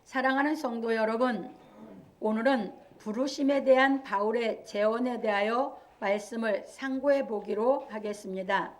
사랑하는 성도 여러분, 오늘은 부르심에 대한 바울의 제언에 대하여 말씀을 상고해 보기로 하겠습니다.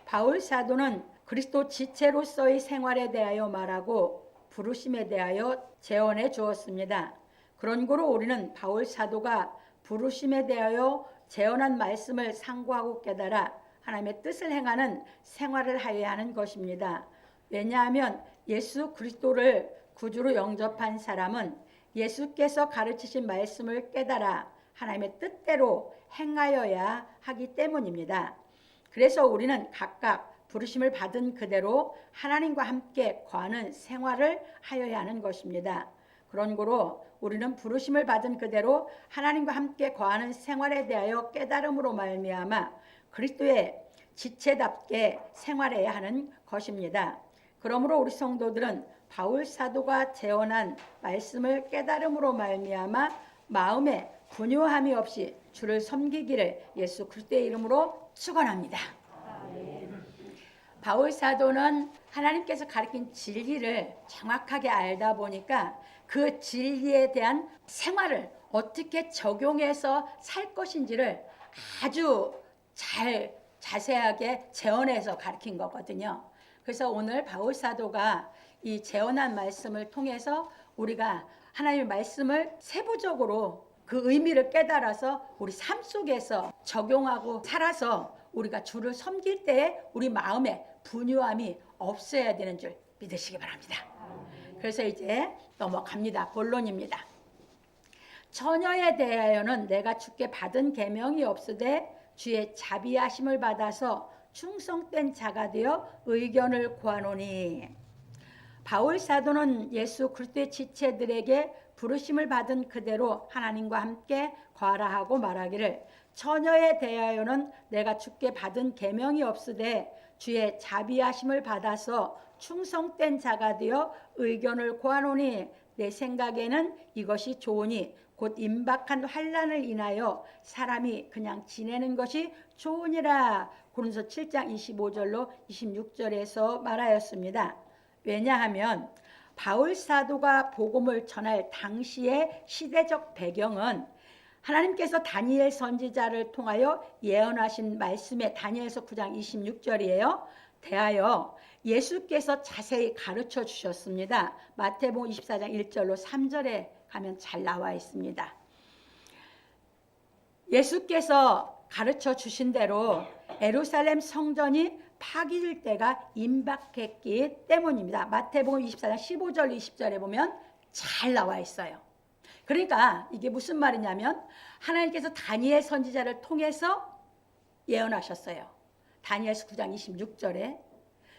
바울 사도는 그리스도 지체로서의 생활에 대하여 말하고 부르심에 대하여 제언해 주었습니다. 그런 거로 우리는 바울 사도가 부르심에 대하여 제언한 말씀을 상고하고 깨달아 하나님의 뜻을 행하는 생활을 하여야 하는 것입니다. 왜냐하면 예수 그리스도를 구주로 영접한 사람은 예수께서 가르치신 말씀을 깨달아 하나님의 뜻대로 행하여야 하기 때문입니다. 그래서 우리는 각각 부르심을 받은 그대로 하나님과 함께 거하는 생활을 하여야 하는 것입니다. 그런 거로 우리는 부르심을 받은 그대로 하나님과 함께 거하는 생활에 대하여 깨달음으로 말미암아 그리스도의 지체답게 생활해야 하는 것입니다. 그러므로 우리 성도들은 바울 사도가 제언한 말씀을 깨달음으로 말미암아 마음에 분요함이 없이 주를 섬기기를 예수 그리스도의 이름으로 축원합니다. 바울 사도는 하나님께서 가르친 진리를 정확하게 알다 보니까 그 진리에 대한 생활을 어떻게 적용해서 살 것인지를 아주 자세하게 제언해서 가르친 거거든요. 그래서 오늘 바울 사도가 이 제언한 말씀을 통해서 우리가 하나님의 말씀을 세부적으로 그 의미를 깨달아서 우리 삶 속에서 적용하고 살아서 우리가 주를 섬길 때에 우리 마음에 분요함이 없어야 되는 줄 믿으시기 바랍니다. 그래서 이제 넘어갑니다. 본론입니다. 처녀에 대하여는 내가 주께 받은 계명이 없으되 주의 자비하심을 받아서 충성된 자가 되어 의견을 구하노니. 바울 사도는 예수 그리스도의 지체들에게 부르심을 받은 그대로 하나님과 함께 거하라 하고 말하기를 처녀에 대하여는 내가 주께 받은 계명이 없으되 주의 자비하심을 받아서 충성된 자가 되어 의견을 구하노니 내 생각에는 이것이 좋으니 곧 임박한 환난을 인하여 사람이 그냥 지내는 것이 좋으니라. 고린도서 7장 25절로 26절에서 말하였습니다. 왜냐하면 바울 사도가 복음을 전할 당시의 시대적 배경은 하나님께서 다니엘 선지자를 통하여 예언하신 말씀에 다니엘서 9장 26절이에요. 대하여 예수께서 자세히 가르쳐 주셨습니다. 마태복음 24장 1절로 3절에 가면 잘 나와 있습니다. 예수께서 가르쳐 주신 대로 예루살렘 성전이 파괴될 때가 임박했기 때문입니다. 마태복음 24장 15절 20절에 보면 잘 나와 있어요. 그러니까 이게 무슨 말이냐면 하나님께서 다니엘 선지자를 통해서 예언하셨어요. 다니엘서 9장 26절에.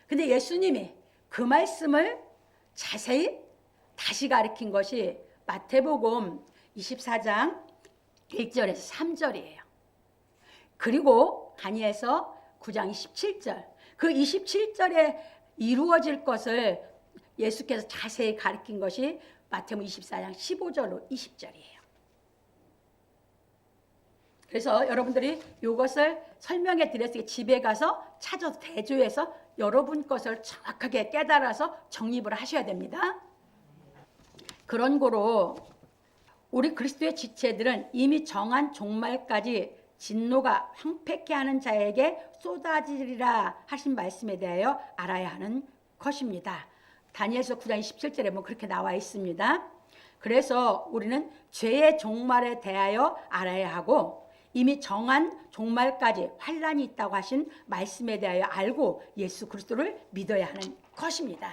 근데 예수님이 그 말씀을 자세히 다시 가르친 것이 마태복음 24장 1절에서 3절이에요. 그리고 다니엘서 9장 27절, 그 27절에 이루어질 것을 예수께서 자세히 가르친 것이 마태복음 24장 15절로 20절이에요. 그래서 여러분들이 이것을 설명해 드렸으니 집에 가서 찾아서 대조해서 여러분 것을 정확하게 깨달아서 정립을 하셔야 됩니다. 그런 거로 우리 그리스도의 지체들은 이미 정한 종말까지 진노가 황폐케 하는 자에게 쏟아지리라 하신 말씀에 대하여 알아야 하는 것입니다. 다니엘서 9장 27절에 보면 그렇게 나와 있습니다. 그래서 우리는 죄의 종말에 대하여 알아야 하고 이미 정한 종말까지 환난이 있다고 하신 말씀에 대하여 알고 예수 그리스도를 믿어야 하는 것입니다.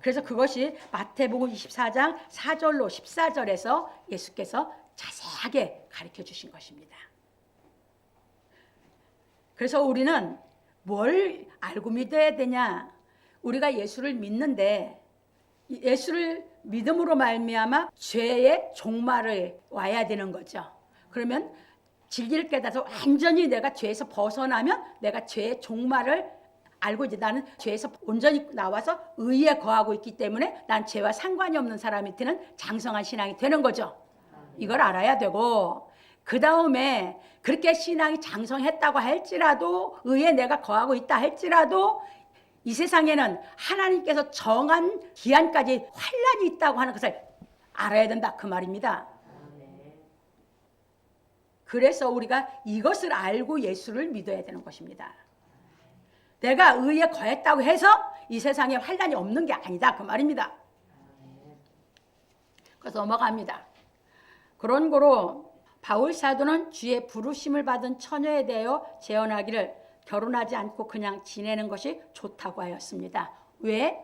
그래서 그것이 마태복음 24장 4절로 14절에서 예수께서 자세하게 가르쳐 주신 것입니다. 그래서 우리는 뭘 알고 믿어야 되냐? 우리가 예수를 믿는데 예수를 믿음으로 말미암아 죄의 종말을 와야 되는 거죠. 그러면 진리를 깨달아서 완전히 내가 죄에서 벗어나면 내가 죄의 종말을 알고 이제 나는 죄에서 온전히 나와서 의에 거하고 있기 때문에 난 죄와 상관이 없는 사람이 되는 장성한 신앙이 되는 거죠. 이걸 알아야 되고 그 다음에 그렇게 신앙이 장성했다고 할지라도 의에 내가 거하고 있다 할지라도 이 세상에는 하나님께서 정한 기한까지 환난이 있다고 하는 것을 알아야 된다 그 말입니다. 그래서 우리가 이것을 알고 예수를 믿어야 되는 것입니다. 내가 의에 거했다고 해서 이 세상에 환난이 없는 게 아니다 그 말입니다. 그래서 넘어갑니다. 그런 거로 바울 사도는 주의 부르심을 받은 처녀에 대하여 재혼하기를 결혼하지 않고 그냥 지내는 것이 좋다고 하였습니다. 왜?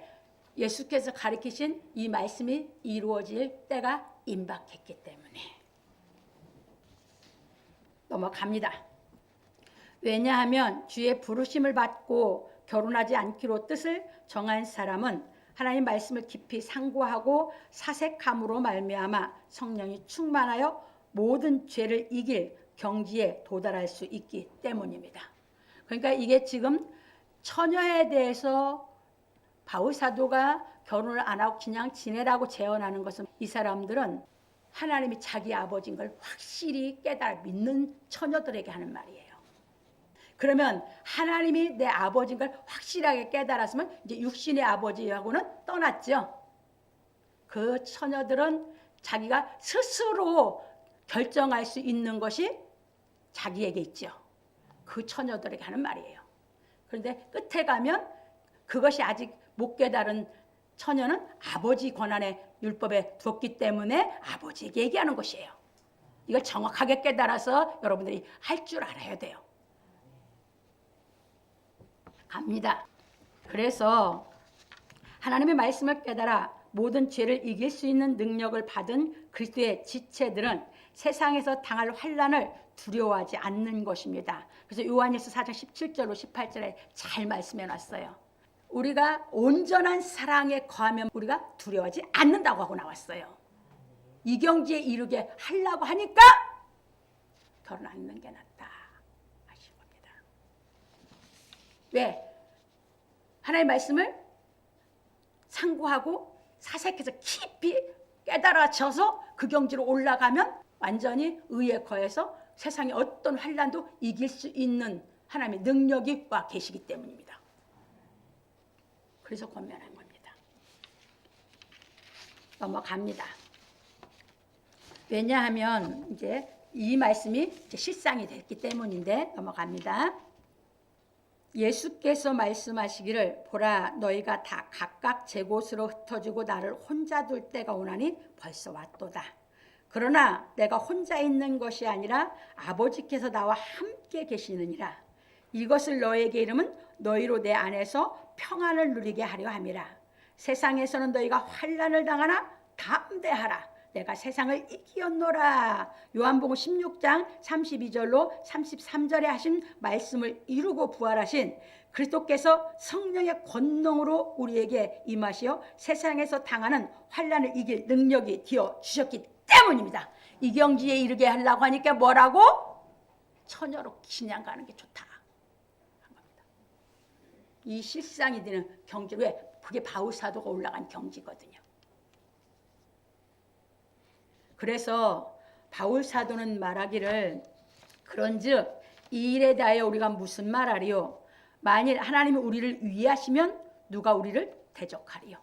예수께서 가르치신 이 말씀이 이루어질 때가 임박했기 때문에. 넘어갑니다. 왜냐하면 주의 부르심을 받고 결혼하지 않기로 뜻을 정한 사람은 하나님 말씀을 깊이 상고하고 사색함으로 말미암아 성령이 충만하여 모든 죄를 이길 경지에 도달할 수 있기 때문입니다. 그러니까 이게 지금 처녀에 대해서 바울 사도가 결혼을 안 하고 그냥 지내라고 제언하는 것은 이 사람들은 하나님이 자기 아버지인 걸 확실히 깨달아 믿는 처녀들에게 하는 말이에요. 그러면 하나님이 내 아버지인 걸 확실하게 깨달았으면 이제 육신의 아버지하고는 떠났죠. 그 처녀들은 자기가 스스로 결정할 수 있는 것이 자기에게 있죠. 그 처녀들에게 하는 말이에요. 그런데 끝에 가면 그것이 아직 못 깨달은 처녀는 아버지 권한에 율법에 두었기 때문에 아버지에게 얘기하는 것이에요. 이걸 정확하게 깨달아서 여러분들이 할 줄 알아야 돼요. 갑니다. 그래서 하나님의 말씀을 깨달아 모든 죄를 이길 수 있는 능력을 받은 그리스도의 지체들은 세상에서 당할 환난을 두려워하지 않는 것입니다. 그래서 요한일서 4장 17절로 18절에 잘 말씀해 놨어요. 우리가 온전한 사랑에 거하면 우리가 두려워하지 않는다고 하고 나왔어요. 이 경지에 이르게 하려고 하니까 결혼 안 하는 게 낫다 하신 겁니다. 왜? 하나님의 말씀을 상고하고 사색해서 깊이 깨달아져서 그 경지로 올라가면 완전히 의에 거해서 세상의 어떤 환난도 이길 수 있는 하나님의 능력이 와 계시기 때문입니다. 그래서 권면한 겁니다. 넘어갑니다. 왜냐하면 이제 이 말씀이 이제 실상이 됐기 때문인데 넘어갑니다. 예수께서 말씀하시기를 보라 너희가 다 각각 제 곳으로 흩어지고 나를 혼자 둘 때가 오나니 벌써 왔도다. 그러나 내가 혼자 있는 것이 아니라 아버지께서 나와 함께 계시느니라. 이것을 너에게 이름은 너희로 내 안에서 평안을 누리게 하려 함이라. 세상에서는 너희가 환난을 당하나 담대하라. 내가 세상을 이기었노라. 요한복음 16장 32절로 33절에 하신 말씀을 이루고 부활하신 그리스도께서 성령의 권능으로 우리에게 임하시어 세상에서 당하는 환난을 이길 능력이 되어 주셨기 때문입니다. 이 경지에 이르게 하려고 하니까 뭐라고? 처녀로 그냥 가는 게 좋다. 이 실상이 되는 경지, 왜? 그게 바울 사도가 올라간 경지거든요. 그래서 바울 사도는 말하기를 그런즉 이 일에 대하여 우리가 무슨 말하리요? 만일 하나님이 우리를 위하시면 누가 우리를 대적하리요?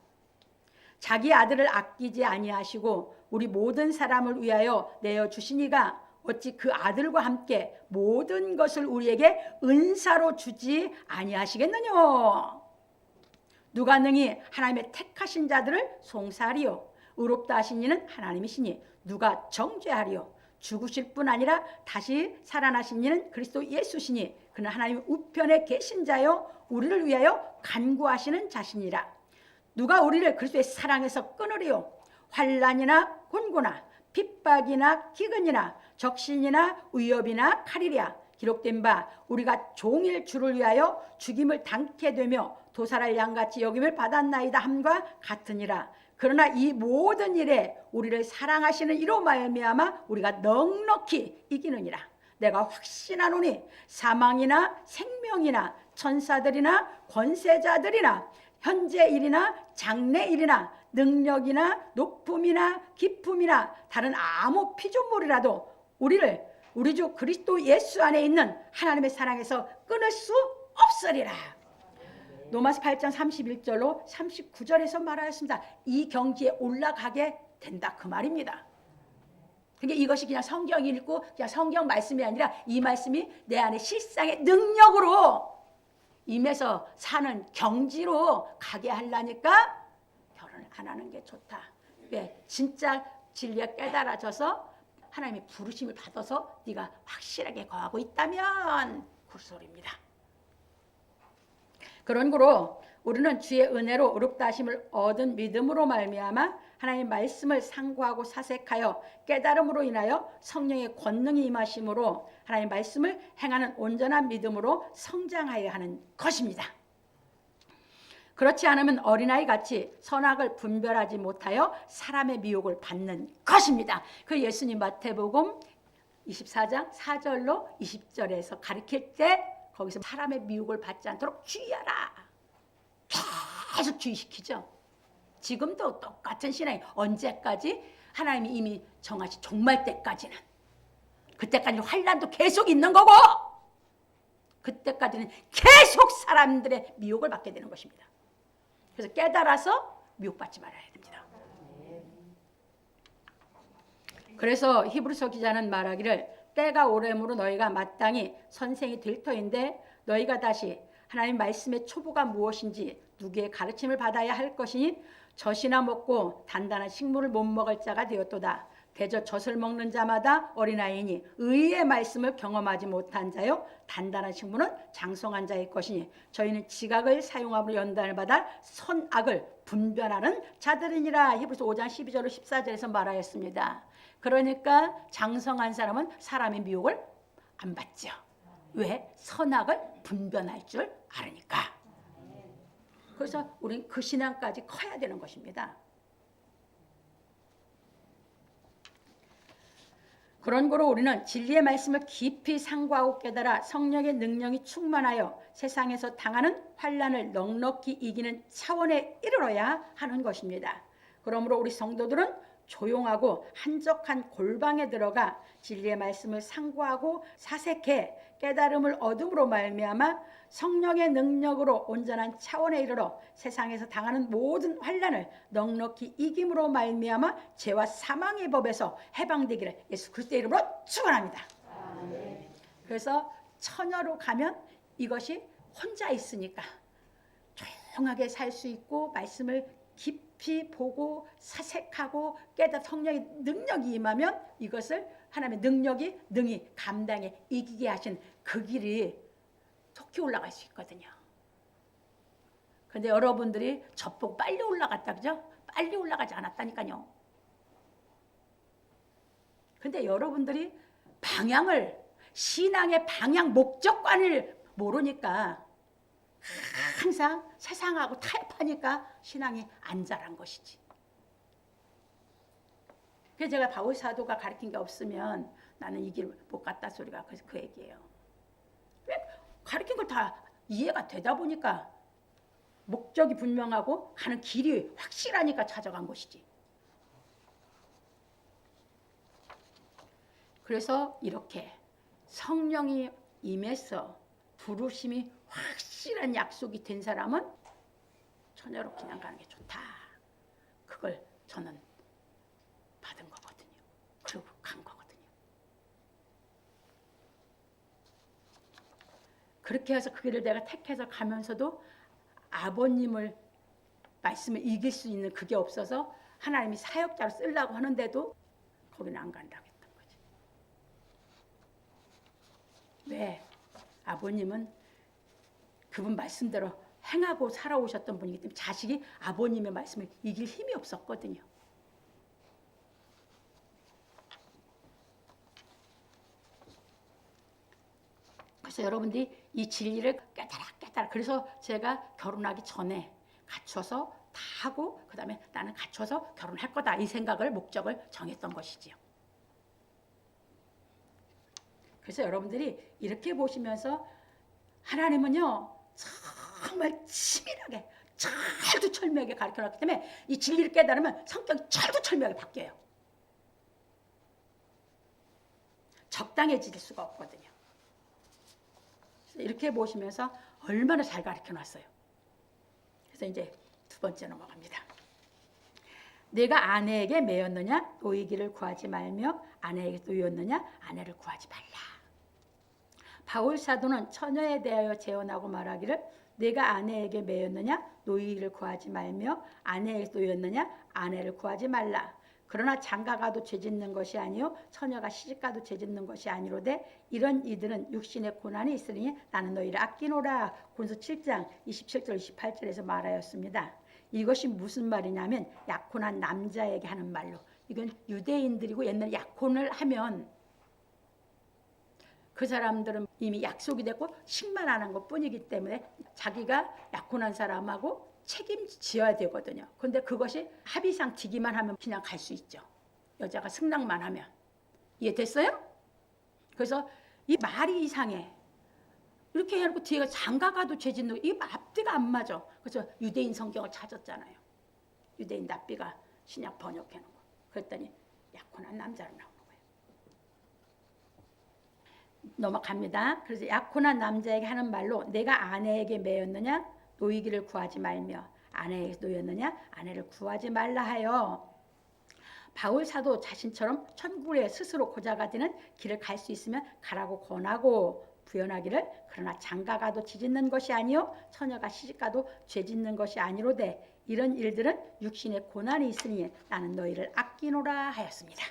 자기 아들을 아끼지 아니하시고 우리 모든 사람을 위하여 내어 주시니가 어찌 그 아들과 함께 모든 것을 우리에게 은사로 주지 아니하시겠느냐? 누가 능히 하나님의 택하신 자들을 송사하리요? 의롭다 하신 이는 하나님이시니 누가 정죄하리요? 죽으실 뿐 아니라 다시 살아나신 이는 그리스도 예수시니 그는 하나님 우편에 계신 자요 우리를 위하여 간구하시는 자신이라. 누가 우리를 그리스도의 사랑에서 끊으리요? 환난이나 곤고나 핍박이나 기근이나 적신이나 위협이나 칼이랴. 기록된 바 우리가 종일 주를 위하여 죽임을 당케 되며 도살할 양같이 여김을 받았나이다 함과 같으니라. 그러나 이 모든 일에 우리를 사랑하시는 이로 말미암아 우리가 넉넉히 이기느니라. 내가 확신하노니 사망이나 생명이나 천사들이나 권세자들이나 현재 일이나 장래 일이나 능력이나 높음이나 깊음이나 다른 아무 피조물이라도 우리를 우리 주 그리스도 예수 안에 있는 하나님의 사랑에서 끊을 수 없으리라. 로마서 8장 31절로 39절에서 말하였습니다. 이 경지에 올라가게 된다 그 말입니다. 그러니까 이것이 그냥 성경 읽고 그냥 성경 말씀이 아니라 이 말씀이 내 안에 실상의 능력으로 임해서 사는 경지로 가게 하려니까 결혼을 안 하는 게 좋다. 왜? 진짜 진리가 깨달아져서 하나님의 부르심을 받아서 네가 확실하게 거하고 있다면 그 소리입니다. 그런 거로 우리는 주의 은혜로 의롭다 하심을 얻은 믿음으로 말미암아 하나님의 말씀을 상고하고 사색하여 깨달음으로 인하여 성령의 권능이 임하심으로 하나님의 말씀을 행하는 온전한 믿음으로 성장하여야 하는 것입니다. 그렇지 않으면 어린아이 같이 선악을 분별하지 못하여 사람의 미혹을 받는 것입니다. 그 예수님 마태복음 24장 4절로 20절에서 가르칠 때 거기서 사람의 미혹을 받지 않도록 주의하라. 계속 주의시키죠. 지금도 똑같은 신앙이 언제까지? 하나님이 이미 정하신 종말 때까지는. 그때까지는 환난도 계속 있는 거고 그때까지는 계속 사람들의 미혹을 받게 되는 것입니다. 그래서 깨달아서 미혹받지 말아야 됩니다. 그래서 히브리서 기자는 말하기를 때가 오래므로 너희가 마땅히 선생이 될 터인데 너희가 다시 하나님 말씀의 초보가 무엇인지 누구의 가르침을 받아야 할 것이니 젖이나 먹고 단단한 식물을 못 먹을 자가 되었도다. 대저 젖을 먹는 자마다 어린아이니 의의 말씀을 경험하지 못한 자요 단단한 식물은 장성한 자의 것이니 저희는 지각을 사용함으로 연단을 받아 선악을 분별하는 자들이니라. 히브리서 5장 12절로 14절에서 말하였습니다. 그러니까 장성한 사람은 사람의 미혹을 안 받죠. 왜? 선악을 분별할 줄 알으니까. 그래서 우리는 그 신앙까지 커야 되는 것입니다. 그런 거로 우리는 진리의 말씀을 깊이 상고하고 깨달아 성령의 능력이 충만하여 세상에서 당하는 환난을 넉넉히 이기는 차원에 이르러야 하는 것입니다. 그러므로 우리 성도들은 조용하고 한적한 골방에 들어가 진리의 말씀을 상고하고 사색해 깨달음을 얻음으로 말미암아 성령의 능력으로 온전한 차원에 이르러 세상에서 당하는 모든 환난을 넉넉히 이김으로 말미암아 죄와 사망의 법에서 해방되기를 예수 그리스도의 이름으로 축원합니다. 그래서 처녀로 가면 이것이 혼자 있으니까 조용하게 살 수 있고 말씀을 깊이 보고 사색하고 깨닫 성령의 능력이 임하면 이것을 하나님의 능력이 능히 감당해 이기게 하신 그 길이 속히 올라갈 수 있거든요. 그런데 여러분들이 저보고 빨리 올라갔다 그죠? 빨리 올라가지 않았다니까요. 근데 여러분들이 방향을 신앙의 방향 목적관을 모르니까 항상 세상하고 타협하니까 신앙이 안 자란 것이지. 그래서 제가 바울 사도가 가르친 게 없으면 나는 이 길 못 갔다 소리가 그래서 그 얘기예요. 왜 가르친 걸 다 이해가 되다 보니까 목적이 분명하고 가는 길이 확실하니까 찾아간 것이지. 그래서 이렇게 성령이 임해서 부르심이 확실한 약속이 된 사람은 처녀로 그냥 가는 게 좋다. 그걸 저는 받은 거거든요. 그리고 간 거거든요. 그렇게 해서 그 길을 내가 택해서 가면서도 아버님을 말씀을 이길 수 있는 그게 없어서 하나님이 사역자로 쓰려고 하는데도 거기는 안 간다고 했던 거지. 왜? 아버님은 그분 말씀대로 행하고 살아오셨던 분이기 때문에 자식이 아버님의 말씀을 이길 힘이 없었거든요. 그래서 여러분들이 이 진리를 깨달아. 그래서 제가 결혼하기 전에 갖춰서 다 하고 그 다음에 나는 갖춰서 결혼할 거다. 이 생각을 목적을 정했던 것이지요. 그래서 여러분들이 이렇게 보시면서 하나님은요. 정말 치밀하게 철두철미하게 가르쳐놨기 때문에 이 진리를 깨달으면 성격이 철두철미하게 바뀌어요. 적당해질 수가 없거든요. 이렇게 보시면서 얼마나 잘 가르쳐놨어요. 그래서 이제 두 번째 넘어갑니다. 내가 아내에게 매였느냐 노이기를 구하지 말며 아내에게 노였느냐 아내를 구하지 말라. 바울 사도는 처녀에 대하여 재언하고 말하기를 내가 아내에게 매였느냐 노이기를 구하지 말며 아내에게 노였느냐 아내를 구하지 말라. 그러나 장가가도 죄짓는 것이 아니요 처녀가 시집가도 죄짓는 것이 아니로되 이런 이들은 육신의 고난이 있으니 나는 너희를 아끼노라. 고린도 7장 27절 28절에서 말하였습니다. 이것이 무슨 말이냐면 약혼한 남자에게 하는 말로, 이건 유대인들이고 옛날에 약혼을 하면 그 사람들은 이미 약속이 됐고 식만하는 것뿐이기 때문에 자기가 약혼한 사람하고 책임져야 되거든요. 그런데 그것이 합의상 지기만 하면 그냥 갈 수 있죠. 여자가 승낙만 하면. 이해됐어요? 그래서 이 말이 이상해. 이렇게 해놓고 뒤에가 장가가도 죄짓는 거, 이 앞뒤가 안 맞아. 그래서 유대인 성경을 찾았잖아요. 유대인 납비가 신약 번역해놓은 거. 그랬더니 약혼한 남자로 나오는 거예요. 넘어갑니다. 그래서 약혼한 남자에게 하는 말로 내가 아내에게 매였느냐 노이기를 구하지 말며 아내에게 노였느냐 아내를 구하지 말라 하여. 바울 사도 자신처럼 천국에 스스로 고자가 되는 길을 갈 수 있으면 가라고 권하고 부연하기를 그러나 장가가도 죄짓는 것이 아니요 처녀가 시집가도 죄짓는 것이 아니로되 이런 일들은 육신의 고난이 있으니 나는 너희를 아끼노라 하였습니다.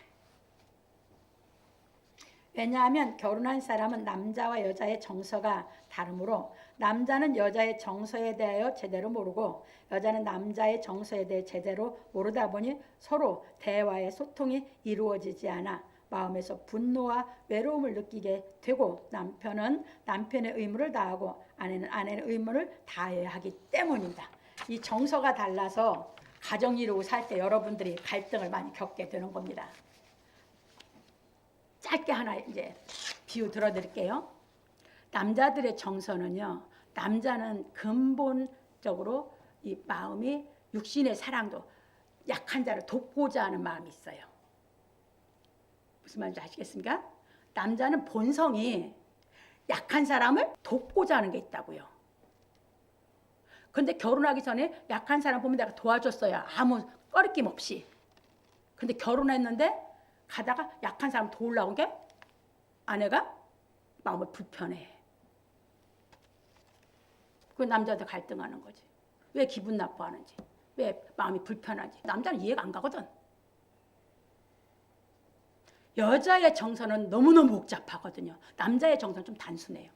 왜냐하면 결혼한 사람은 남자와 여자의 정서가 다르므로 남자는 여자의 정서에 대하여 제대로 모르고 여자는 남자의 정서에 대해 제대로 모르다 보니 서로 대화의 소통이 이루어지지 않아 마음에서 분노와 외로움을 느끼게 되고 남편은 남편의 의무를 다하고 아내는 아내의 의무를 다해야 하기 때문입니다. 이 정서가 달라서 가정 이루고 살 때 여러분들이 갈등을 많이 겪게 되는 겁니다. 짧게 하나 이제 비유 들어드릴게요. 남자들의 정서는요, 남자는 근본적으로 이 마음이 육신의 사랑도 약한 자를 돕고자 하는 마음이 있어요. 무슨 말인지 아시겠습니까? 남자는 본성이 약한 사람을 돕고자 하는 게 있다고요. 근데 결혼하기 전에 약한 사람 보면 내가 도와줬어요. 아무 꺼리낌 없이. 근데 결혼했는데 가다가 약한 사람 도우려고 한 게 아내가 마음을 불편해. 그 남자한테 갈등하는 거지. 왜 기분 나빠하는지, 왜 마음이 불편한지. 남자는 이해가 안 가거든. 여자의 정서는 너무너무 복잡하거든요. 남자의 정서는 좀 단순해요.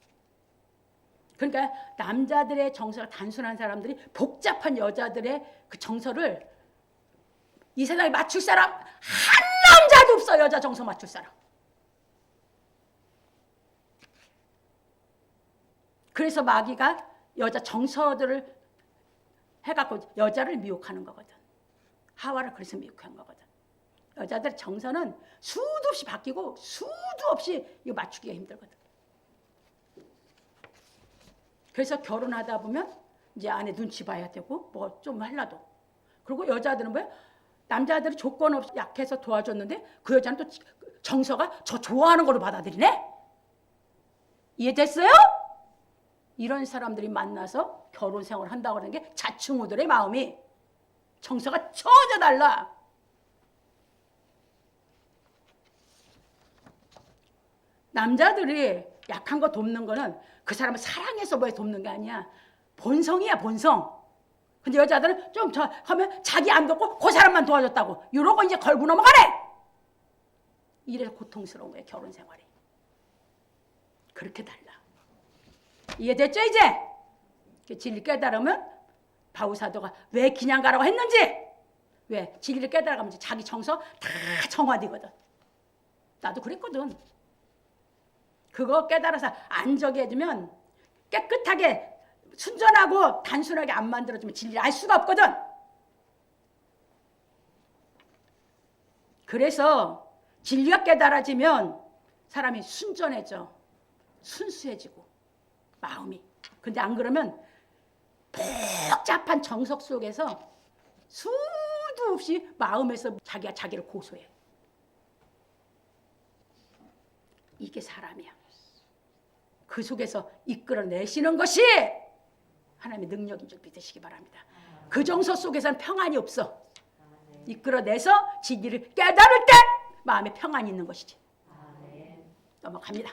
그러니까 남자들의 정서가 단순한 사람들이 복잡한 여자들의 그 정서를 이 세상에 맞출 사람 한 남자도 없어. 여자 정서 맞출 사람. 그래서 마귀가 여자 정서들을 해갖고 여자를 미혹하는 거거든. 하와를 그래서 미혹한 거거든. 여자들의 정서는 수도 없이 바뀌고 수도 없이 이거 맞추기가 힘들거든. 그래서 결혼하다 보면 이제 아내 눈치 봐야 되고 뭐 좀 하려도. 그리고 여자들은 뭐야? 남자들이 조건 없이 약해서 도와줬는데 그 여자는 또 정서가 저 좋아하는 걸로 받아들이네? 이해됐어요? 이런 사람들이 만나서 결혼 생활을 한다고 하는 게 자충우들의 마음이 정서가 전혀 달라. 남자들이 약한 거 돕는 거는 그 사람을 사랑해서 뭐 돕는 게 아니야. 본성이야, 본성. 근데 여자들은 좀 하면 자기 안 돕고 그 사람만 도와줬다고 이러고 이제 걸고 넘어가래. 이래서 고통스러운 거예요, 결혼 생활이. 그렇게 달라. 이해됐죠 이제? 진리 깨달으면 바울 사도가 왜 그냥 가라고 했는지, 왜 진리를 깨달아가면 자기 정서 다 정화되거든. 나도 그랬거든. 그거 깨달아서 안정해 해주면 깨끗하게 순전하고 단순하게 안 만들어주면 진리를 알 수가 없거든. 그래서 진리가 깨달아지면 사람이 순전해져. 순수해지고 마음이. 근데 안 그러면 복잡한 정석 속에서 수도 없이 마음에서 자기가 자기를 고소해. 이게 사람이야. 그 속에서 이끌어내시는 것이 하나님의 능력인 줄 믿으시기 바랍니다. 그 정서 속에서는 평안이 없어. 이끌어내서 진리를 깨달을 때 마음에 평안이 있는 것이지. 넘어갑니다.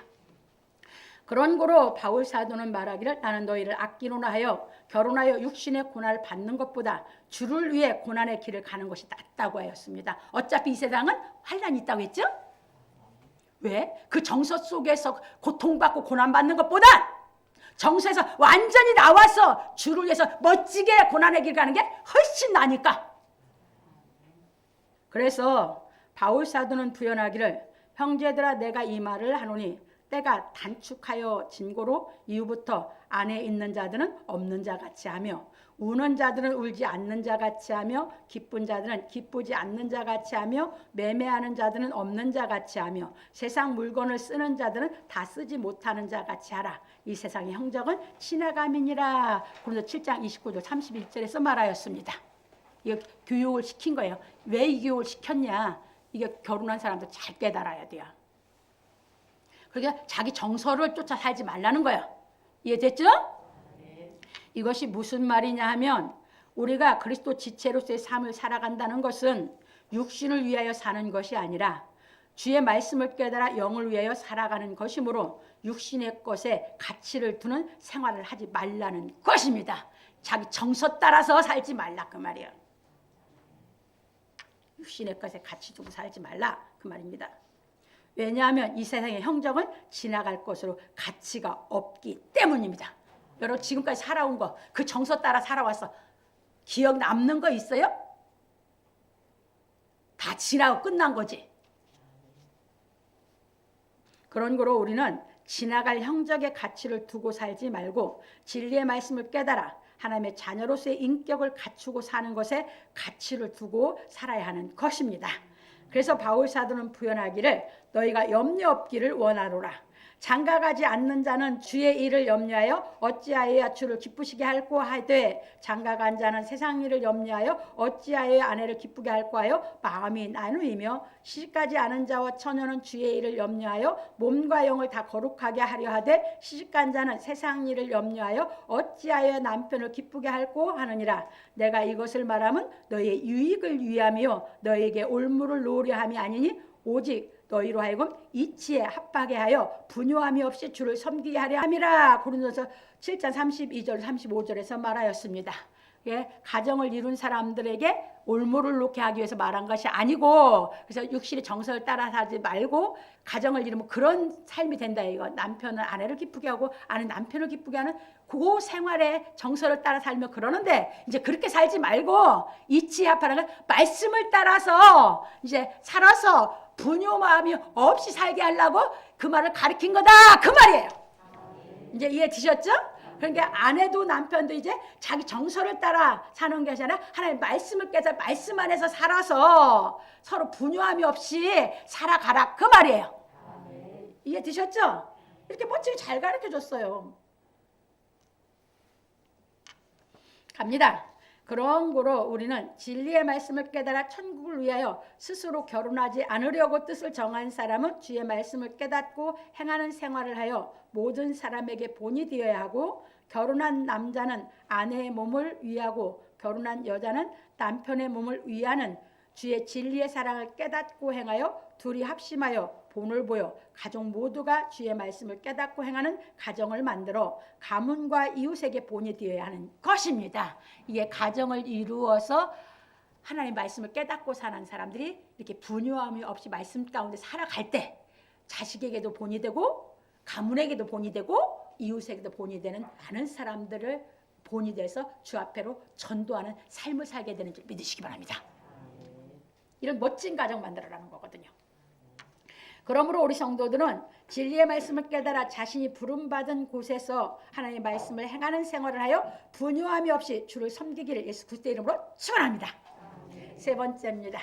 그런 고로 바울 사도는 말하기를 나는 너희를 아끼노라 하여 결혼하여 육신의 고난을 받는 것보다 주를 위해 고난의 길을 가는 것이 낫다고 하였습니다. 어차피 이 세상은 환난이 있다고 했죠? 왜? 그 정서 속에서 고통받고 고난받는 것보다 정서에서 완전히 나와서 주를 위해서 멋지게 고난의 길 가는 게 훨씬 나니까. 그래서 바울 사도는 부연하기를 형제들아 내가 이 말을 하노니 때가 단축하여 진고로 이후부터 안에 있는 자들은 없는 자 같이 하며 우는 자들은 울지 않는 자 같이 하며 기쁜 자들은 기쁘지 않는 자 같이 하며 매매하는 자들은 없는 자 같이 하며 세상 물건을 쓰는 자들은 다 쓰지 못하는 자 같이 하라. 이 세상의 형적은 지나감이니라. 그래서 7장 29절 31절에서 말하였습니다. 이거 교육을 시킨 거예요. 왜 이 교육을 시켰냐? 이게 결혼한 사람도 잘 깨달아야 돼요. 그러니까 자기 정서를 쫓아 살지 말라는 거예요. 이해됐죠? 이것이 무슨 말이냐 하면 우리가 그리스도 지체로서의 삶을 살아간다는 것은 육신을 위하여 사는 것이 아니라 주의 말씀을 깨달아 영을 위하여 살아가는 것이므로 육신의 것에 가치를 두는 생활을 하지 말라는 것입니다. 자기 정서 따라서 살지 말라 그 말이에요. 육신의 것에 가치 두고 살지 말라 그 말입니다. 왜냐하면 이 세상의 형정은 지나갈 것으로 가치가 없기 때문입니다. 여러분 지금까지 살아온 거 그 정서 따라 살아왔어. 기억 남는 거 있어요? 다 지나고 끝난 거지. 그런 거로 우리는 지나갈 형적의 가치를 두고 살지 말고 진리의 말씀을 깨달아 하나님의 자녀로서의 인격을 갖추고 사는 것에 가치를 두고 살아야 하는 것입니다. 그래서 바울 사도는 부연하기를 너희가 염려 없기를 원하노라. 장가가지 않는 자는 주의 일을 염려하여 어찌하여야 주를 기쁘시게 할꼬 하되 장가간 자는 세상 일을 염려하여 어찌하여야 아내를 기쁘게 할꼬 하여 마음이 나누이며 시집가지 않은 자와 처녀는 주의 일을 염려하여 몸과 영을 다 거룩하게 하려 하되 시집간 자는 세상 일을 염려하여 어찌하여 남편을 기쁘게 할꼬 하느니라. 내가 이것을 말하면 너희의 유익을 위하며 너희에게 올무를 놓으려 함이 아니니 오직 너희로 하여금 이치에 합하게 하여 분요함이 없이 주를 섬기게 하려 함이라. 고린도서 7장 32절 35절에서 말하였습니다. 예, 가정을 이룬 사람들에게 올무를 놓게 하기 위해서 말한 것이 아니고 그래서 육신의 정서를 따라 살지 말고 가정을 이루면 그런 삶이 된다. 이거 남편은 아내를 기쁘게 하고 아내는 남편을 기쁘게 하는 그 생활의 정서를 따라 살면 그러는데 이제 그렇게 살지 말고 이치에 합하라는 말씀을 따라서 이제 살아서 분요 마음이 없이 살게 하려고 그 말을 가르친 거다 그 말이에요. 이제 이해되셨죠? 그러니까 아내도 남편도 이제 자기 정서를 따라 사는 것이 아니라 하나님의 말씀을 깨달아 말씀 안에서 살아서 서로 분요함이 없이 살아가라 그 말이에요. 이해되셨죠? 이렇게 멋지게 잘 가르쳐줬어요. 갑니다. 그런 거로 우리는 진리의 말씀을 깨달아 천국을 위하여 스스로 결혼하지 않으려고 뜻을 정한 사람은 주의 말씀을 깨닫고 행하는 생활을 하여 모든 사람에게 본이 되어야 하고 결혼한 남자는 아내의 몸을 위하고 결혼한 여자는 남편의 몸을 위하는 주의 진리의 사랑을 깨닫고 행하여 둘이 합심하여 본을 보여 가족 모두가 주의 말씀을 깨닫고 행하는 가정을 만들어 가문과 이웃에게 본이 되어야 하는 것입니다. 이게 가정을 이루어서 하나님의 말씀을 깨닫고 사는 사람들이 이렇게 분요함이 없이 말씀 가운데 살아갈 때 자식에게도 본이 되고 가문에게도 본이 되고 이웃에게도 본이 되는 많은 사람들을 본이 돼서 주 앞에로 전도하는 삶을 살게 되는 줄 믿으시기 바랍니다. 이런 멋진 가정 만들어라는 거거든요. 그러므로 우리 성도들은 진리의 말씀을 깨달아 자신이 부름받은 곳에서 하나님의 말씀을 행하는 생활을 하여 분요함이 없이 주를 섬기기를 예수 그리스도의 이름으로 축원합니다. 세 번째입니다.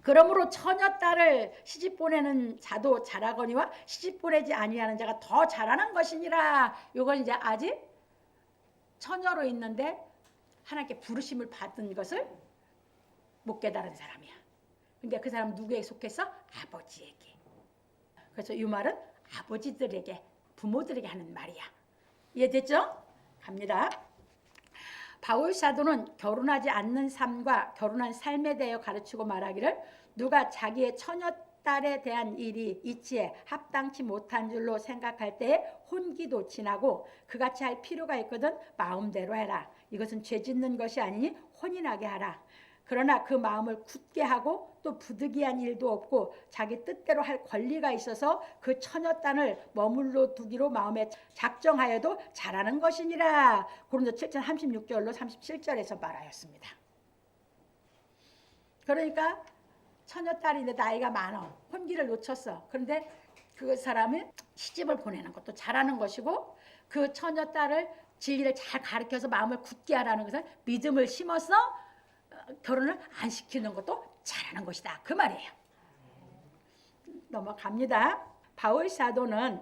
그러므로 처녀 딸을 시집 보내는 자도 잘하거니와 시집 보내지 아니하는 자가 더 잘하는 것이니라. 이건 이제 아직 처녀로 있는데 하나님께 부르심을 받은 것을 못 깨달은 사람이야. 그러니까 그 사람은 누구에게 속해서? 아버지에게. 그래서 이 말은 아버지들에게 부모들에게 하는 말이야. 이해됐죠? 갑니다. 바울 사도는 결혼하지 않는 삶과 결혼한 삶에 대해 가르치고 말하기를 누가 자기의 처녀딸에 대한 일이 이치에 합당치 못한 줄로 생각할 때에 혼기도 지나고 그같이 할 필요가 있거든 마음대로 해라. 이것은 죄 짓는 것이 아니니 혼인하게 하라. 그러나 그 마음을 굳게 하고 또 부득이한 일도 없고 자기 뜻대로 할 권리가 있어서 그 처녀단을 머물러 두기로 마음에 작정하여도 잘하는 것이니라. 고린도 7장 36절로 37절에서 말하였습니다. 그러니까 처녀딸인데 나이가 많아. 혼기를 놓쳤어. 그런데 그 사람은 시집을 보내는 것도 잘하는 것이고 그 처녀딸을 진리를 잘 가르쳐서 마음을 굳게 하라는 것은 믿음을 심어서 결혼을 안 시키는 것도 잘하는 것이다. 그 말이에요. 넘어갑니다. 바울 사도는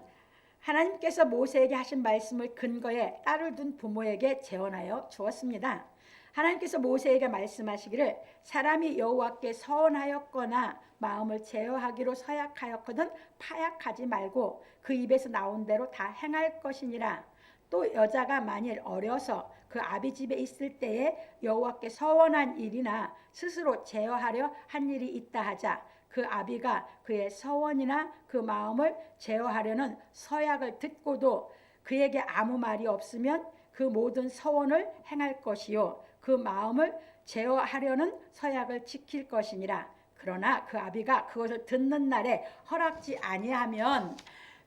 하나님께서 모세에게 하신 말씀을 근거에 딸을 둔 부모에게 재혼하여 주었습니다. 하나님께서 모세에게 말씀하시기를 사람이 여호와께 서원하였거나 마음을 제어하기로 서약하였거든 파약하지 말고 그 입에서 나온 대로 다 행할 것이니라. 또 여자가 만일 어려서 그 아비 집에 있을 때에 여호와께 서원한 일이나 스스로 제어하려 한 일이 있다 하자 그 아비가 그의 서원이나 그 마음을 제어하려는 서약을 듣고도 그에게 아무 말이 없으면 그 모든 서원을 행할 것이요 그 마음을 제어하려는 서약을 지킬 것이니라. 그러나 그 아비가 그것을 듣는 날에 허락지 아니하면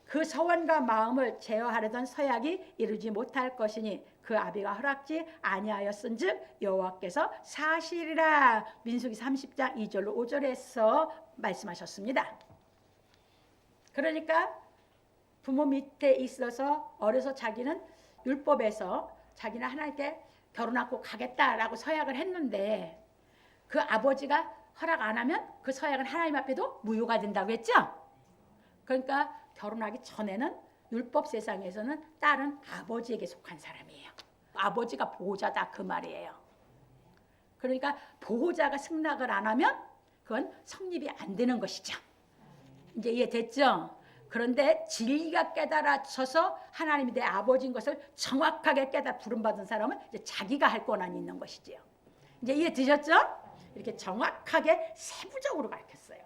그 서원과 마음을 제어하려던 서약이 이루지 못할 것이니 그 아비가 허락지 아니하였은즉 여호와께서 사실이라. 민수기 30장 2절로 5절에서 말씀하셨습니다. 그러니까 부모 밑에 있어서 어려서 자기는 율법에서 자기는 하나님께 결혼하고 가겠다라고 서약을 했는데 그 아버지가 허락 안 하면 그 서약은 하나님 앞에도 무효가 된다고 했죠. 그러니까 결혼하기 전에는 율법 세상에서는 딸은 아버지에게 속한 사람이에요. 아버지가 보호자다 그 말이에요. 그러니까 보호자가 승낙을 안 하면 그건 성립이 안 되는 것이죠. 이제 이해됐죠? 그런데 진리가 깨달아져서 하나님이 내 아버지인 것을 정확하게 부름받은 사람은 이제 자기가 할 권한이 있는 것이지요. 이제 이해되셨죠? 이렇게 정확하게 세부적으로 가르쳤어요.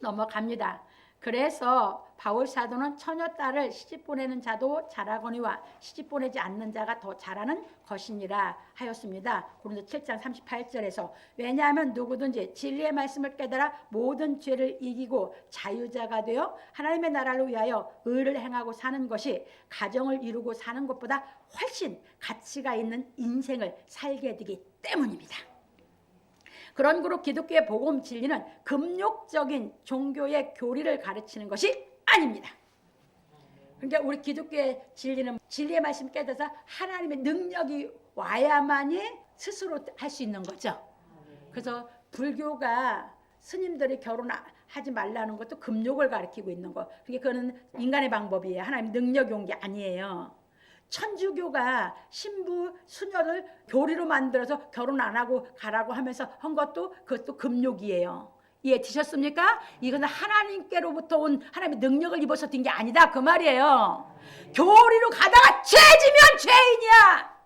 넘어갑니다. 그래서 바울 사도는 처녀딸을 시집 보내는 자도 잘하거니와 시집 보내지 않는 자가 더 잘하는 것이니라 하였습니다. 고린도 7장 38절에서 왜냐하면 누구든지 진리의 말씀을 깨달아 모든 죄를 이기고 자유자가 되어 하나님의 나라를 위하여 의를 행하고 사는 것이 가정을 이루고 사는 것보다 훨씬 가치가 있는 인생을 살게 되기 때문입니다. 그런 그로 기독교의 복음 진리는 금욕적인 종교의 교리를 가르치는 것이 아닙니다. 그러니까 우리 기독교의 진리는 진리의 말씀 깨닫아서 하나님의 능력이 와야만이 스스로 할 수 있는 거죠. 그래서 불교가 스님들이 결혼하지 말라는 것도 금욕을 가르치고 있는 거. 그거는 인간의 방법이에요. 하나님 능력이 온 게 아니에요. 천주교가 신부 수녀를 교리로 만들어서 결혼 안 하고 가라고 하면서 한 것도 그것도 금욕이에요. 이해되셨습니까? 이것은 하나님께로부터 온 하나님의 능력을 입어서 된 게 아니다 그 말이에요. 교리로 가다가 죄지면 죄인이야.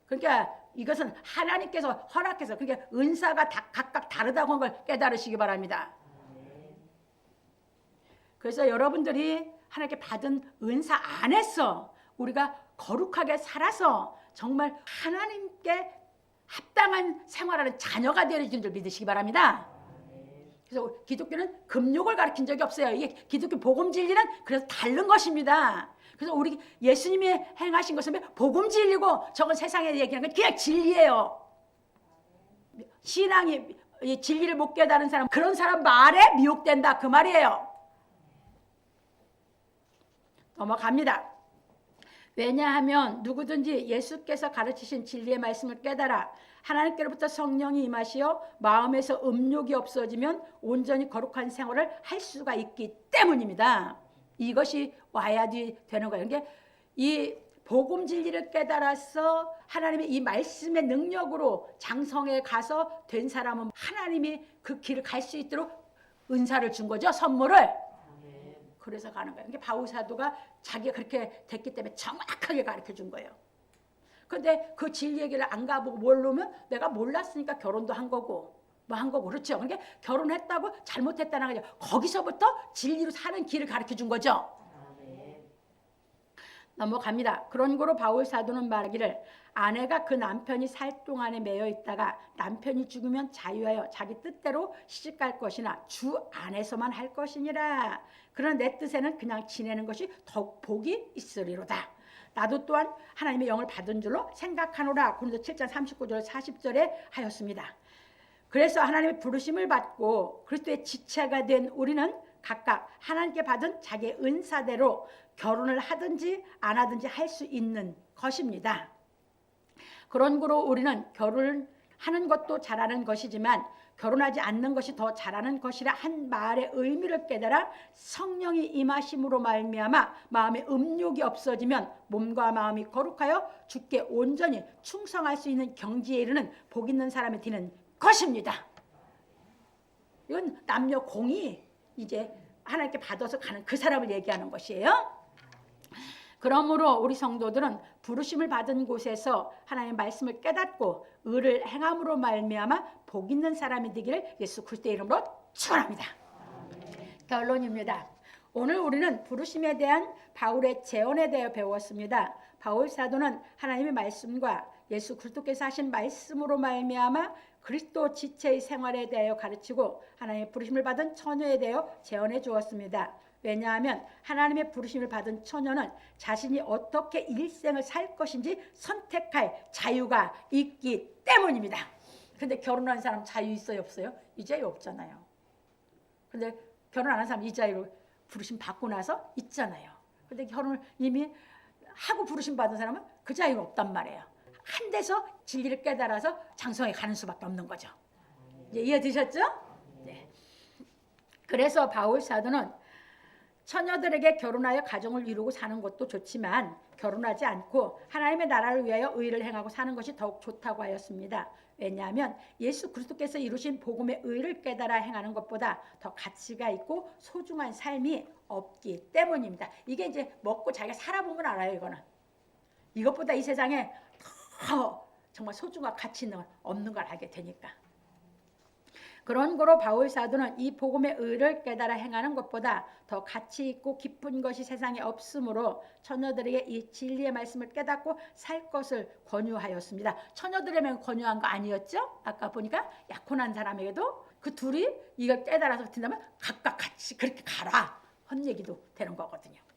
그러니까 이것은 하나님께서 허락해서 그러니까 은사가 각각 다르다고 한 걸 깨달으시기 바랍니다. 그래서 여러분들이 하나님께 받은 은사 안에서 우리가 거룩하게 살아서 정말 하나님께 합당한 생활하는 자녀가 되어진 줄 믿으시기 바랍니다. 그래서 기독교는 금욕을 가르친 적이 없어요. 이게 기독교 복음 진리는 그래서 다른 것입니다. 그래서 우리 예수님이 행하신 것은 복음 진리고 저건 세상에 얘기하는 건 그냥 진리예요. 신앙이 진리를 못 깨달은 사람 그런 사람 말에 미혹된다 그 말이에요. 넘어갑니다. 왜냐하면 누구든지 예수께서 가르치신 진리의 말씀을 깨달아 하나님께로부터 성령이 임하시어 마음에서 음욕이 없어지면 온전히 거룩한 생활을 할 수가 있기 때문입니다. 이것이 와야 되는 거예요. 그러니까 이 복음 진리를 깨달아서 하나님의 이 말씀의 능력으로 장성에 가서 된 사람은 하나님이 그 길을 갈 수 있도록 은사를 준 거죠. 선물을. 그래서 가는 거예요. 그러니까 바울 사도가 자기가 그렇게 됐기 때문에 정확하게 가르쳐 준 거예요. 근데 그 진리 얘기를 안 가보고 모르면 내가 몰랐으니까 결혼도 한 거고 뭐 한 거고 그렇죠. 그러니까 결혼했다고 잘못했다는 거죠. 거기서부터 진리로 사는 길을 가르쳐 준 거죠. 넘어갑니다. 그런 거로 바울 사도는 말하기를 아내가 그 남편이 살 동안에 매여 있다가 남편이 죽으면 자유하여 자기 뜻대로 시집갈 것이나 주 안에서만 할 것이니라. 그러나 내 뜻에는 그냥 지내는 것이 더욱 복이 있으리로다. 나도 또한 하나님의 영을 받은 줄로 생각하노라. 고린도 7장 39절 40절에 하였습니다. 그래서 하나님의 부르심을 받고 그리스도의 지체가 된 우리는 각각 하나님께 받은 자기의 은사대로 결혼을 하든지 안 하든지 할 수 있는 것입니다. 그런 거로 우리는 결혼하는 것도 잘하는 것이지만 결혼하지 않는 것이 더 잘하는 것이라 한 말의 의미를 깨달아 성령이 임하심으로 말미암아 마음에 음욕이 없어지면 몸과 마음이 거룩하여 주께 온전히 충성할 수 있는 경지에 이르는 복 있는 사람이 되는 것입니다. 이건 남녀 공이 이제 하나님께 받아서 가는 그 사람을 얘기하는 것이에요. 그러므로 우리 성도들은 부르심을 받은 곳에서 하나님의 말씀을 깨닫고 의를 행함으로 말미암아 복 있는 사람이 되기를 예수 그리스도의 이름으로 축원합니다. 결론입니다. 오늘 우리는 부르심에 대한 바울의 재언에 대해 배웠습니다. 바울 사도는 하나님의 말씀과 예수 그리스도께서 하신 말씀으로 말미암아 그리스도 지체의 생활에 대하여 가르치고 하나님의 부르심을 받은 처녀에 대하여 재언해 주었습니다. 왜냐하면 하나님의 부르심을 받은 처녀는 자신이 어떻게 일생을 살 것인지 선택할 자유가 있기 때문입니다. 근데 결혼한 사람 자유 있어요 없어요? 이 자유 없잖아요. 근데 결혼 안 한 사람 이 자유를 부르심 받고 나서 있잖아요. 근데 결혼을 이미 하고 부르심 받은 사람은 그 자유가 없단 말이에요. 한 데서 진리를 깨달아서 장성에 가는 수밖에 없는 거죠. 이제 이해되셨죠? 네. 그래서 바울 사도는 처녀들에게 결혼하여 가정을 이루고 사는 것도 좋지만 결혼하지 않고 하나님의 나라를 위하여 의를 행하고 사는 것이 더욱 좋다고 하였습니다. 왜냐하면 예수 그리스도께서 이루신 복음의 의를 깨달아 행하는 것보다 더 가치가 있고 소중한 삶이 없기 때문입니다. 이게 이제 먹고 자기가 살아보면 알아요. 이거는 이것보다 이 세상에 더 정말 소중한 가치 있는 건 없는 걸 알게 되니까. 그런 거로 바울 사도는 이 복음의 의를 깨달아 행하는 것보다 더 가치 있고 깊은 것이 세상에 없으므로 처녀들에게 이 진리의 말씀을 깨닫고 살 것을 권유하였습니다. 처녀들에게만 권유한 거 아니었죠? 아까 보니까 약혼한 사람에게도 그 둘이 이걸 깨달아서 듣는다면 각각 같이 그렇게 가라 한 얘기도 되는 거거든요.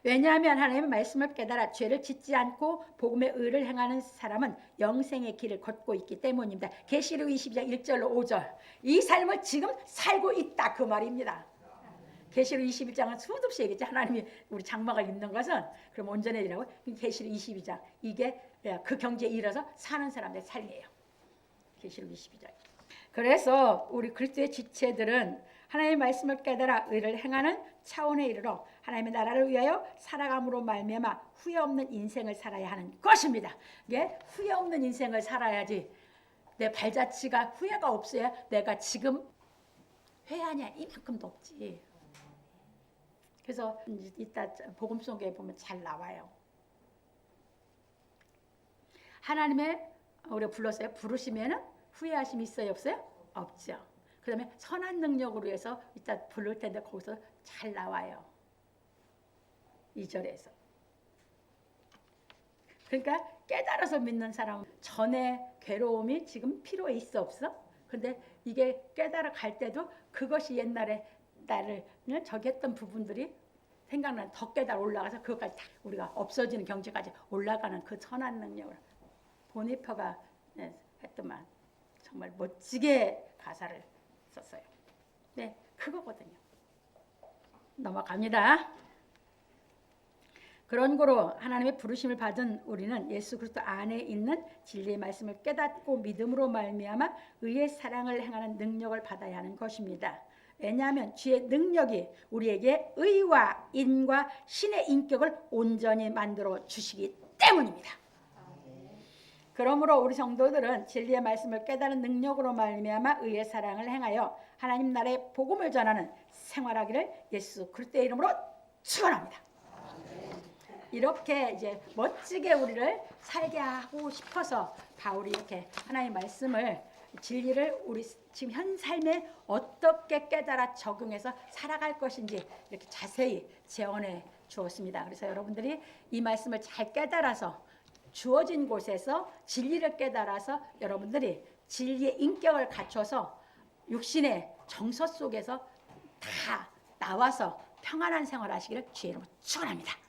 왜냐하면 하나님의 말씀을 깨달아 죄를 짓지 않고 복음의 의를 행하는 사람은 영생의 길을 걷고 있기 때문입니다. 계시록 22장 1절로 5절 이 삶을 지금 살고 있다 그 말입니다. 계시록 21장은 수도 없이 얘기했죠. 하나님이 우리 장막을 입는 것은 그럼 온전해지라고. 계시록 22장 이게 그 경지에 이르러서 사는 사람들의 삶이에요. 계시록 22장. 그래서 우리 그리스도의 지체들은 하나님의 말씀을 깨달아 의를 행하는 차원에 이르러 하나님의 나라를 위하여 살아감으로 말미암아 후회 없는 인생을 살아야 하는 것입니다. 이게 후회 없는 인생을 살아야지 내 발자취가 후회가 없어야 내가 지금 회하냐 이만큼도 없지. 그래서 이따 복음 속에 보면 잘 나와요. 하나님의 우리가 불렀어요. 부르시면은 후회하심이 있어요 없어요? 없죠. 그 다음에 선한 능력으로 해서 이따 부를 텐데 거기서 잘 나와요. 2절에서. 그러니까 깨달아서 믿는 사람은 전에 괴로움이 지금 필요해 있어 없어? 근데 이게 깨달아 갈 때도 그것이 옛날에 나를 저기 했던 부분들이 생각나는 더 깨달아 올라가서 그것까지 다 우리가 없어지는 경지까지 올라가는 그 선한 능력을 보니퍼가 했더만 정말 멋지게 가사를 썼어요. 네, 그거거든요. 넘어갑니다. 그런 거로 하나님의 부르심을 받은 우리는 예수 그리스도 안에 있는 진리의 말씀을 깨닫고 믿음으로 말미암아 의의 사랑을 행하는 능력을 받아야 하는 것입니다. 왜냐하면 주의 능력이 우리에게 의와 인과 신의 인격을 온전히 만들어 주시기 때문입니다. 그러므로 우리 성도들은 진리의 말씀을 깨달은 능력으로 말미암아 의의 사랑을 행하여 하나님 나라의 복음을 전하는 생활하기를 예수 그리스도의 이름으로 축원합니다. 이렇게 이제 멋지게 우리를 살게 하고 싶어서 바울이 이렇게 하나님의 말씀을 진리를 우리 지금 현 삶에 어떻게 깨달아 적용해서 살아갈 것인지 이렇게 자세히 재현해 주었습니다. 그래서 여러분들이 이 말씀을 잘 깨달아서 주어진 곳에서 진리를 깨달아서 여러분들이 진리의 인격을 갖춰서 육신의 정서 속에서 다 나와서 평안한 생활 하시기를 주의 이름으로 축원합니다.